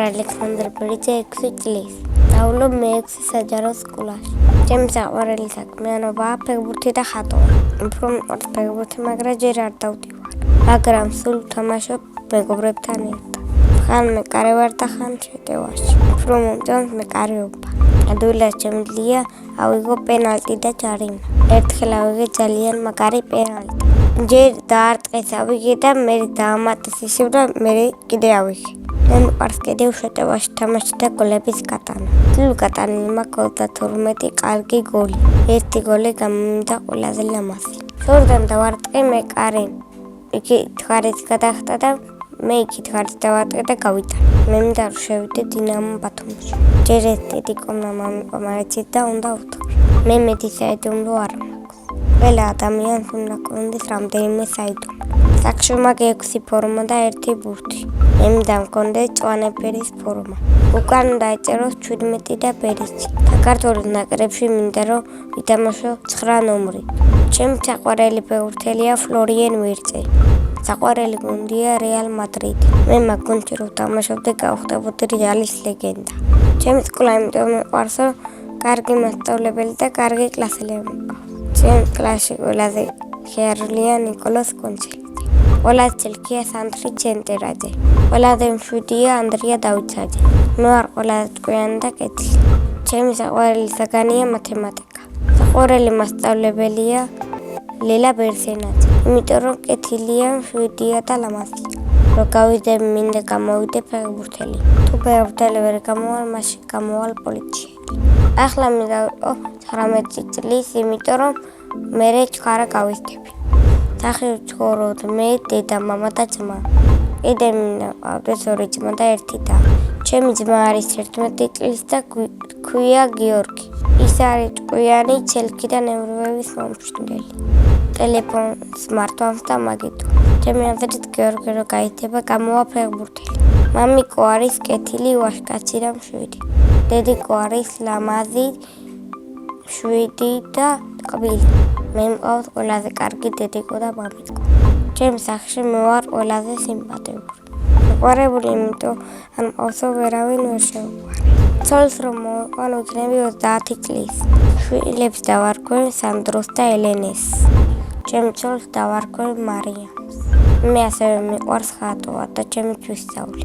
ვარ ალექსანდრე ბერიძე 6 წლის. დავულობ მე-6 საჯარო სკოლაში. ჩემი საყვარელი საქმიანობაა ფეხბურთი და ხატვა. უფრო მიყვარს ფეხბურთი, მაგრამ ჯერ არ დავდივარ. მაგრამ სულ ვთამაშობ მეგობრებთან ერთად. ხან მეკარე ვარ და ხან შეტევაში. უფრო მომწონს მეკარეობა. ადვილად შემიძლია ავიღო პენალტი და ჯარიმა. ერთხელ ავიღე ძალიან მაგარი პენალტი. ჯერ დაარტყეს ავიღე და მე დაამატეს და მე კიდე ავიღე. მე მიყვარს კიდევ შეტევაში თამაში და გოლების გატანა. თლუ გატანილი მაქვს 32 კარგი გოლი. ერთი გოლი გამომივიდა ყველაზე ლამაზი. შორდან დავარტყე მეკარე. იგი თხარით გადახტა და მე იქ თხარით დავარტყე და გავიტანე. მე მინდა რომ შევიდე დინამო ბათუმში. ჯერ ეს დიდი კომნა მომიყვა, მაგრამ ცით და უნდა ვთქვა. მე მეტი საიდუმლო არ მაქვს. ყველა ადამიანს უნდა კონდეს რამდენიმე საიდუმლო. საქმე მაქვს 6 ფორმა და 1 ბურთი. მე მინდა მქონდეს მწვანე ფერის ფორმა. უკან უნდა ეწეროს 17 და ბერიჭი. საქართველოს ნაკრებში მინდა რომ ვითამაშო 9 ნომრით. ჩემი საყვარელი ფეხბურთელია ფლორიან ვირტზი. საყვარელი გუნდია რეალ მადრიდი. მე მაგ გუნდში რო ვთამაშობდი გავხდებოდი რეალის ლეგენდა. ჩემი სკოლა იმიტომ მიყვარს, რომ კარგი მასწავლებელი და კარგი კლასელები მყავს. ჩემ კლასში ყველაზე ხერხლია ნიკოლოზ კონჩელი. ყველაზე ცელქია სანდრი ჩენტერაძე. ყველაზე მშვიდია ანდრია დავითაძე. მე ვარ ყველაზე ჭკვიანი და კეთილი. ჩემი საყვარელი საგანია მათემატიკა. საყვარელი მასწავლებელია ლელა ბერსენაძე. იმიტომ რომ კეთილია, მშვიდია და ლამაზია. რო გავიდე მინდა გამოვიდე ფეხბურთელი. თუ ფეხბურთელი ვერ გამოვალ, მაშინ გამოვალ პოლიციელი. ახლა მინდა ვიყო 19 წლის, იმიტომ რომ მე ჩქარა გავიზრდები. სახე ვცხოვრობ მე, დედა, მამა და ძმა. კიდე მინდა ვყავდეს 2 ძმა და 1 და. ჩემი ძმა არის 11 წლის და ქვია გიორგი. ის არის ჭკვიანი, ცელქი და ნევროების მომჭრელი. ტელეფონს, სმარტფონს და მაგითო. ჩემი აზრით გიორგი რო გაიძება, გამოვა ფეხბურთელი. მამიკო არის კეთილი, ვაჟკაცი და მშვიდი. დედიკო არის ლამაზი, მშვიდი და ტკბილი. მე მყავს ყველაზე კარგი დედიკო და მამიკო. ჩემ სახლში მე ვარ ყველაზე სიმპათიური. მყარებული იმიტომ ან მყავსო ვერავინ ვერ შეუყვარე. ცოლს რომ მოვიყვან უძნები 30 წლის. შვილებს დავარქვენ სანდროს და ელენეს. ჩემ ცოლს დავარქვენ მარიამს. მე ასევე მიყვარს ხატვა და ჩემი თვისწავლი.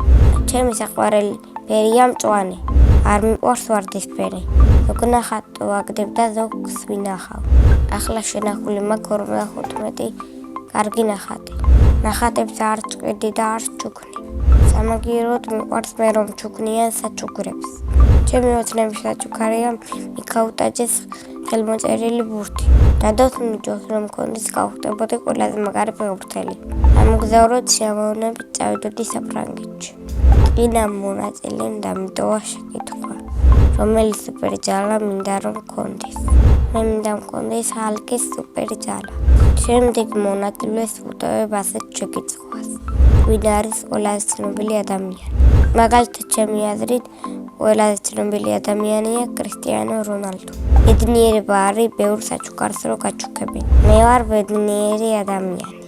ჩემი საყვარელი ფერია მწვანე. არ მიყვარს ვარდისფერი. ზოგ ნახატ ვაგდებ და ზოგს ვინახავ. ახლა შენახული მაქვს 55 კარგი ნახატი. ნახატებს არ წყვეტი და არ ჩუქნი. სამაგიეროდ მიყვარს მე რომ ჩუქნიან საჩუქრებს. ჩემი ოცნების საჩუქარია მიქაუტაძეს ხელმოწერილი ბურთი. დადოს მიჯოს რომ მქონდეს გავხდებოდი ყველაზე მაგარი ფეხბურთელი. ამოგზაუროთ შემოვნებით წავიდოდი საფრანგეთში. ინა მონაწილე დამიტოვა შეკითხვა. რომელი სუპერჯალა მინდა რომ მქონდეს? მე მინდა მქონდეს ჰალკის სუპერჯალა. შემდეგ მონაწილეს ვუტოვებ ასეთ შეკითხვას. ვინ არის ყველაზე ცნობილი ადამიანი? მაგალითად ჩემი აზრით ყველაზე ცნობილი ადამიანია კრისტიანო რონალდო. ბედნიერება არის ბევრ საჩუქარს რო გაჩუქებენ. მე ვარ ბედნიერი ადამიანი.